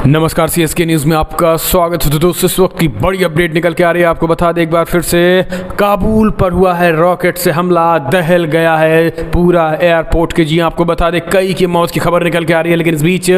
नमस्कार CSK news में आपका स्वागत है। तो दोस्तों इस वक्त की बड़ी अपडेट निकल के आ रही है। आपको बता दें एक बार फिर से, काबुल पर हुआ है रॉकेट से हमला, दहल गया है पूरा एयरपोर्ट के। जी आपको बता दें कई की मौत की खबर निकल के आ रही है, लेकिन इस बीच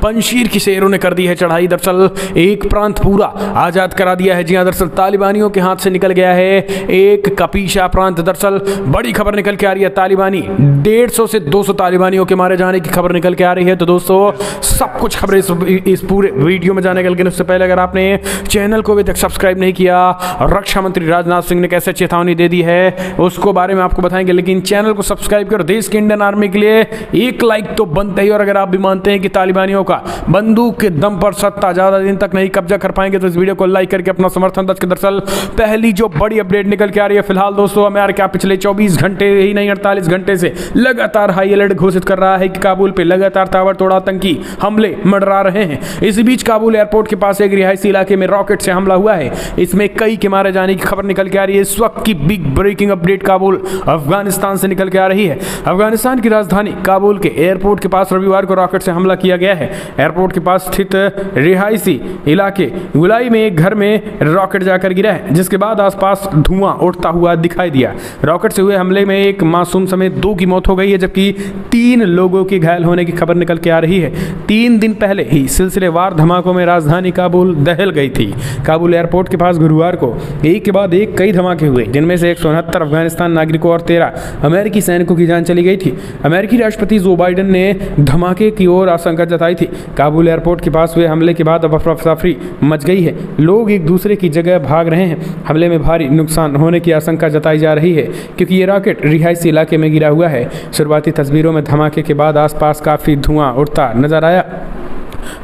पंशीर की शेरों ने कर दी है चढ़ाई। दरअसल एक प्रांत पूरा आज़ाद करा दिया है। जी हाँ, दरअसल तालिबानियों के हाथ से निकल गया है एक कपीशा प्रांत। दरअसल बड़ी खबर निकल के आ रही है, तालिबानी 150 से 200 तालिबानियों के मारे जाने की खबर निकल के आ रही है। तो दोस्तों सब कुछ खबरें इस पूरे वीडियो में जाने के, लेकिन उससे पहले अगर आपने चैनल को अभी तक सब्सक्राइब नहीं किया, रक्षा मंत्री राजनाथ सिंह ने कैसे चेतावनी दे दी है उसको बारे में आपको बताएंगे। लेकिन चैनल को सब्सक्राइब करो, देश की इंडियन आर्मी के लिए एक लाइक तो बनता ही। और अगर आप भी मानते हैं कि तालिबानियों का बंदूक के दम पर सत्ता ज्यादा दिन तक नहीं कब्जा कर पाएंगे, तो इस वीडियो को लाइक करके अपना समर्थन दर्ज। दरअसल पहली जो बड़ी अपडेट निकल के आ रही है फिलहाल दोस्तों, अमेरिका पिछले 24 घंटे ही नहीं 48 घंटे से लगातार हाई अलर्ट घोषित कर रहा है कि काबुल पे लगातार ताबड़तोड़ आतंकी हमले मंडरा रहे हैं। इसी बीच काबुल एयरपोर्ट के पास एक रिहायशी इलाके में रॉकेट से हमला हुआ है। इसमें कई के मारे जाने की खबर निकल के आ रही है। इस वक्त की big breaking update Kabul Afghanistan से निकल के आ रही है। अफगानिस्तान की राजधानी काबुल के एयरपोर्ट के पास रविवार को रॉकेट से हमला किया गया है। एयरपोर्ट के पास स्थित रिहायशी इलाके गुलाई में एक घर में रॉकेट जाकर गिरा है, जिसके बाद आसपास धुआं उठता हुआ दिखाई दिया। रॉकेट से हुए हमले में एक मासूम समेत 2 की मौत हो गई है, जबकि 3 लोगों की घायल होने की खबर निकल के आ रही है। 3 दिन पहले ही सिलसिलेवार धमाकों में राजधानी काबुल दहल गई थी। काबुल एयरपोर्ट के पास गुरुवार को एक के बाद एक कई धमाके हुए, जिनमें से 169 अफगानिस्तान नागरिकों और 13 अमेरिकी सैनिकों की जान चली गई थी। अमेरिकी राष्ट्रपति जो बाइडेन ने धमाके की ओर आशंका जताई थी। काबुल एयरपोर्ट के पास हुए हमले के बाद अब अफरा-तफरी मच गई है। लोग एक दूसरे की जगह भाग रहे हैं। हमले में भारी नुकसान होने की आशंका जताई जा रही है, क्योंकि ये रॉकेट रिहायशी इलाके में गिरा हुआ है। शुरुआती तस्वीरों में धमाके के बाद आसपास काफ़ी धुआं उठता नजर आया।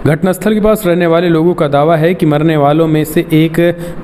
घटनास्थल के पास रहने वाले लोगों का दावा है कि मरने वालों में से एक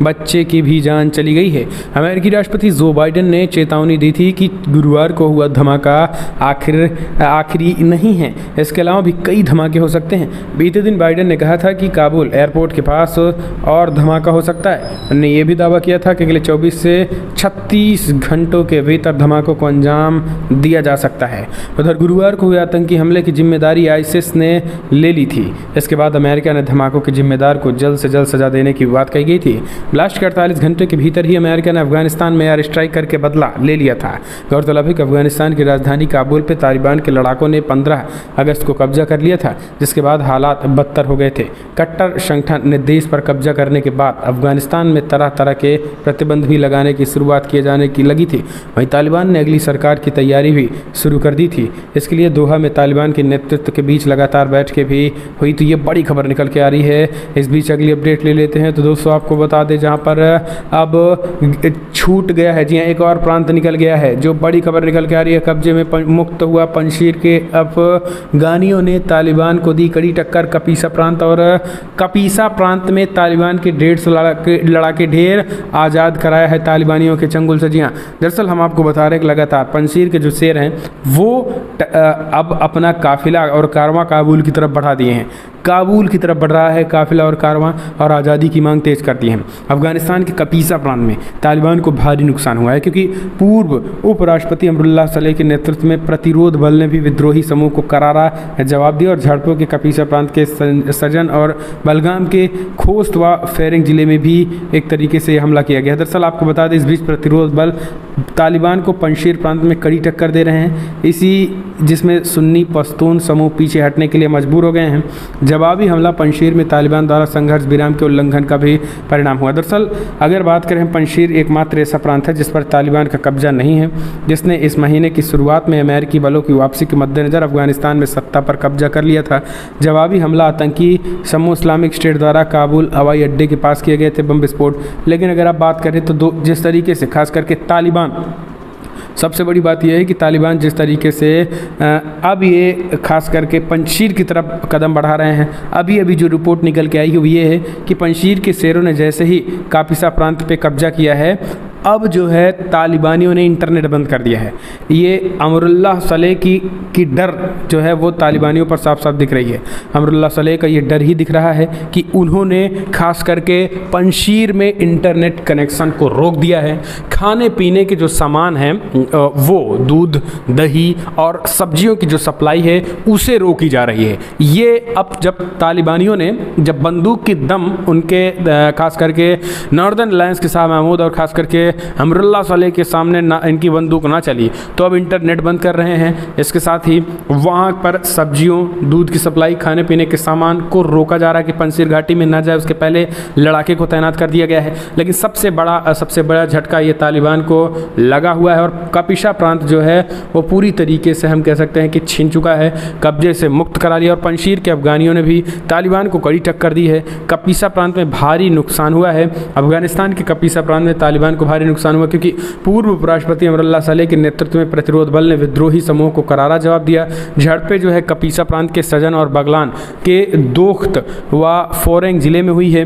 बच्चे की भी जान चली गई है। अमेरिकी राष्ट्रपति जो बाइडेन ने चेतावनी दी थी कि गुरुवार को हुआ धमाका आखिरी नहीं है, इसके अलावा भी कई धमाके हो सकते हैं। बीते दिन बाइडेन ने कहा था कि काबुल एयरपोर्ट के पास और धमाका हो सकता है। उन्होंने ये भी दावा किया था कि अगले 24 से 36 घंटों के भीतर धमाकों को अंजाम दिया जा सकता है। उधर गुरुवार को हुए आतंकी हमले की जिम्मेदारी आईसिस ने ले ली थी। इसके बाद अमेरिका ने धमाकों के जिम्मेदार को जल्द से जल्द सजा देने की बात कही गई थी। ब्लास्ट के 48 घंटे के भीतर ही अमेरिका ने अफगानिस्तान में एयर स्ट्राइक करके बदला ले लिया था। गौरतलब है कि अफगानिस्तान की राजधानी काबुल पर तालिबान के लड़ाकों ने 15 अगस्त को कब्जा कर लिया था, जिसके बाद हालात बदतर हो गए थे। कट्टर संगठन ने देश पर कब्जा करने के बाद अफगानिस्तान में तरह तरह के प्रतिबंध भी लगाने की शुरुआत किए जाने की लगी थी। वहीं तालिबान ने अगली सरकार की तैयारी भी शुरू कर दी थी। इसके लिए दोहा में तालिबान के नेतृत्व के बीच लगातार बैठकें भी हुई। तो ये बड़ी खबर निकल के आ रही है। इस बीच अगली अपडेट ले लेते हैं। तो दोस्तों आपको बता दें, जहां पर अब छूट गया है, जी हाँ, एक और प्रांत निकल गया है। जो बड़ी खबर निकल के आ रही है, कब्जे में मुक्त हुआ पंशीर के अफगानियों ने तालिबान को दी कड़ी टक्कर। कपीसा प्रांत और कपीसा प्रांत में तालिबान के 150 लड़ाके ढेर आज़ाद कराया है तालिबानियों के चंगुल से। जी हाँ, दरअसल हम आपको बता रहे हैं कि लगातार पंशीर के जो शेर हैं वो अब अपना काफिला और कारवां काबुल की तरफ बढ़ा दिए हैं। काबुल की तरफ बढ़ रहा है काफिला और कारवां, और आज़ादी की मांग तेज कर दी है। अफगानिस्तान के कपीसा प्रांत में तालिबान को भारी नुकसान हुआ है, क्योंकि पूर्व उपराष्ट्रपति अमरुल्लाह सलेह के नेतृत्व में प्रतिरोध बल ने भी विद्रोही समूह को करारा जवाब दिया। और झड़पों के कपीसा प्रांत के सजन और बलगाम के खोस्त व फेरिंग जिले में भी एक तरीके से हमला किया गया। दरअसल आपको बता दें, इस बीच प्रतिरोध बल तालिबान को पंशीर प्रांत में कड़ी टक्कर दे रहे हैं, जिसमें सुन्नी पश्तून समूह पीछे हटने के लिए मजबूर हो गए हैं। जवाबी हमला पंशीर में तालिबान द्वारा संघर्ष विराम के उल्लंघन का भी परिणाम हुआ। दरअसल अगर बात करें, पंशीर एकमात्र ऐसा प्रांत है जिस पर तालिबान का कब्जा नहीं है, जिसने इस महीने की शुरुआत में अमेरिकी बलों की वापसी के मद्देनज़र अफगानिस्तान में सत्ता पर कब्जा कर लिया था। जवाबी हमला आतंकी समूह इस्लामिक स्टेट द्वारा काबुल हवाई अड्डे के पास किए गए थे बम विस्फोट। लेकिन अगर आप बात करें तो जिस तरीके से खास करके तालिबान, सबसे बड़ी बात यह है कि तालिबान जिस तरीके से अब ये खास करके पंशीर की तरफ कदम बढ़ा रहे हैं। अभी जो रिपोर्ट निकल के आई है वो ये है कि पंशीर के शेरों ने जैसे ही कापिसा प्रांत पे कब्जा किया है, अब जो है तालिबानियों ने इंटरनेट बंद कर दिया है। ये अमरुल्लाह सलेह की डर जो है वो तालिबानियों पर साफ साफ दिख रही है। अमरुल्लाह सलेह का ये डर ही दिख रहा है कि उन्होंने खास करके पंजशीर में इंटरनेट कनेक्शन को रोक दिया है। खाने पीने के जो सामान हैं वो दूध, दही और सब्जियों की जो सप्लाई है उसे रोकी जा रही है। ये अब जब तालिबानियों ने जब बंदूक की दम उनके खास करके नॉर्दर्न अलायंस के शाह महमूद और खास करके अमरुल्लाह सलेह के सामने ना इनकी बंदूक ना चली तो अब इंटरनेट बंद कर रहे हैं। इसके साथ ही वहाँ पर सब्जियों, दूध की सप्लाई, खाने पीने के सामान को रोका जा रहा है कि पंजशीर घाटी में ना जाए, उसके पहले लड़ाके को तैनात कर दिया गया है। लेकिन सबसे बड़ा झटका ये तालिबान को लगा हुआ है और कपिशा प्रांत जो है वो पूरी तरीके से हम कह सकते हैं कि छीन चुका है, कब्जे से मुक्त करा लिया। और पंजशीर के अफगानियों ने भी तालिबान को कड़ी टक्कर दी है। कपिसा प्रांत में भारी नुकसान हुआ है। अफगानिस्तान के कपिसा प्रांत में तालिबान को भारी नुकसान हुआ क्योंकि पूर्व उपराष्ट्रपति अमरुल्लाह सलेह के नेतृत्व में प्रतिरोध बल ने विद्रोही समूह को करारा जवाब दिया। झड़पें जो है कपिसा प्रांत के सजन और बगलान के दोख्त व फोरेंग जिले में हुई है।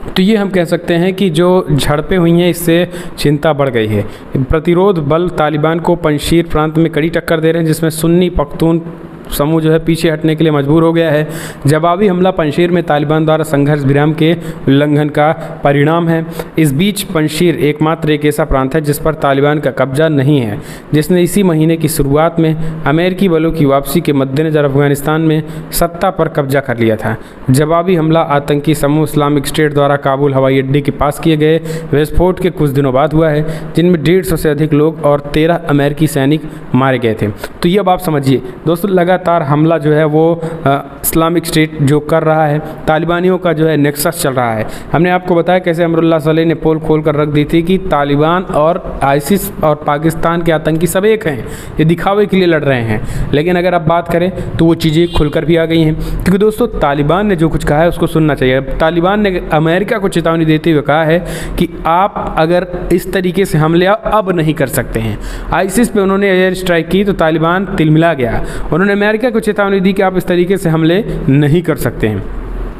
तो ये हम कह सकते हैं कि जो झड़पें हुई हैं इससे चिंता बढ़ गई है। प्रतिरोध बल तालिबान को पंजशीर प्रांत में कड़ी टक्कर दे रहे हैं, जिसमें सुन्नी पख्तून समूह जो है पीछे हटने के लिए मजबूर हो गया है। जवाबी हमला पंजशीर में तालिबान द्वारा संघर्ष विराम के उल्लंघन का परिणाम है। इस बीच पंजशीर एकमात्र एक ऐसा प्रांत है जिस पर तालिबान का कब्जा नहीं है, जिसने इसी महीने की शुरुआत में अमेरिकी बलों की वापसी के मद्देनज़र अफगानिस्तान में सत्ता पर कब्जा कर लिया था। जवाबी हमला आतंकी समूह इस्लामिक स्टेट द्वारा काबुल हवाई अड्डे के पास किए गए विस्फोट के कुछ दिनों बाद हुआ है, जिनमें 150 से अधिक लोग और 13 अमेरिकी सैनिक मारे गए थे। तो ये अब आप समझिए दोस्तों, लगातार हमला जो है वो इस्लामिक स्टेट जो कर रहा है, तालिबानियों का जो है नेक्सस चल रहा है। हमने आपको बताया कैसे अमरुल्लाह सलेह ने पोल खोल कर रख दी थी कि तालिबान और आईसिस और पाकिस्तान के आतंकी सब एक हैं, ये दिखावे के लिए लड़ रहे हैं। लेकिन अगर आप बात करें तो वो चीज़ें खुलकर भी आ गई हैं, क्योंकि दोस्तों तालिबान ने जो कुछ कहा है उसको सुनना चाहिए। तालिबान ने अमेरिका को चेतावनी देते हुए कहा है कि आप अगर इस तरीके से हमले अब नहीं कर सकते हैं। आईसिस पे उन्होंने एयर स्ट्राइक की तो तालिबान तिलमिला गया। उन्होंने अमेरिका को चेतावनी दी कि आप इस तरीके से हमले नहीं कर सकते हैं,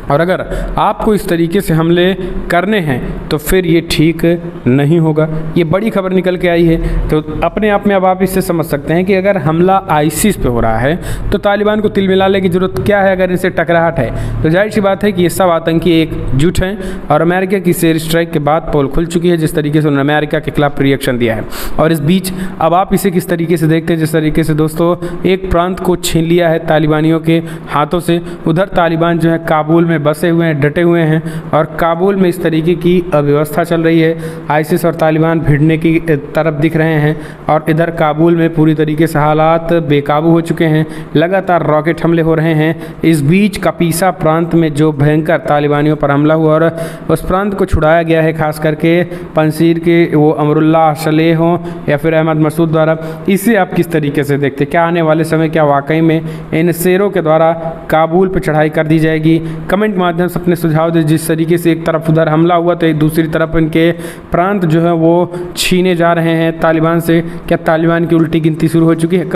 और अगर आपको इस तरीके से हमले करने हैं तो फिर ये ठीक नहीं होगा। ये बड़ी खबर निकल के आई है। तो अपने आप में अब आप इससे समझ सकते हैं कि अगर हमला आईसिस पे हो रहा है तो तालिबान को तिल मिलाने की ज़रूरत क्या है। अगर इनसे टकराहट है तो जाहिर सी बात है कि ये सब आतंकी एकजुट हैं, और अमेरिका की एयर स्ट्राइक के बाद पोल खुल चुकी है जिस तरीके से उन्होंने अमेरिका के खिलाफ रिएक्शन दिया है। और इस बीच अब आप इसे किस तरीके से देखते हैं, जिस तरीके से दोस्तों एक प्रांत को छीन लिया है तालिबानियों के हाथों से, उधर तालिबान जो है काबुल में बसे हुए हैं, डटे हुए हैं, और काबुल में इस तरीके की अव्यवस्था चल रही है। आईसिस और तालिबान भिड़ने की तरफ दिख रहे हैं, और इधर काबुल में पूरी तरीके से हालात बेकाबू हो चुके हैं। लगातार रॉकेट हमले हो रहे हैं। इस बीच कपीसा प्रांत में जो भयंकर तालिबानियों पर हमला हुआ और उस प्रांत को छुड़ाया गया है, खास करके पंजशीर के वो अमरुल्लाह सलेह हों या फिर अहमद मसूद द्वारा, इसे आप किस तरीके से देखते? क्या आने वाले समय क्या वाकई में इन शेरों के द्वारा काबुल पर चढ़ाई कर दी जाएगी? कमेंट माध्यम से अपने सुझाव दें। जिस तरीके से एक तरफ उधर हमला हुआ तो एक दूसरी तरफ इनके प्रांत जो है वो छीने जा रहे हैं तालिबान से, क्या तालिबान की उल्टी गिनती शुरू हो चुकी है?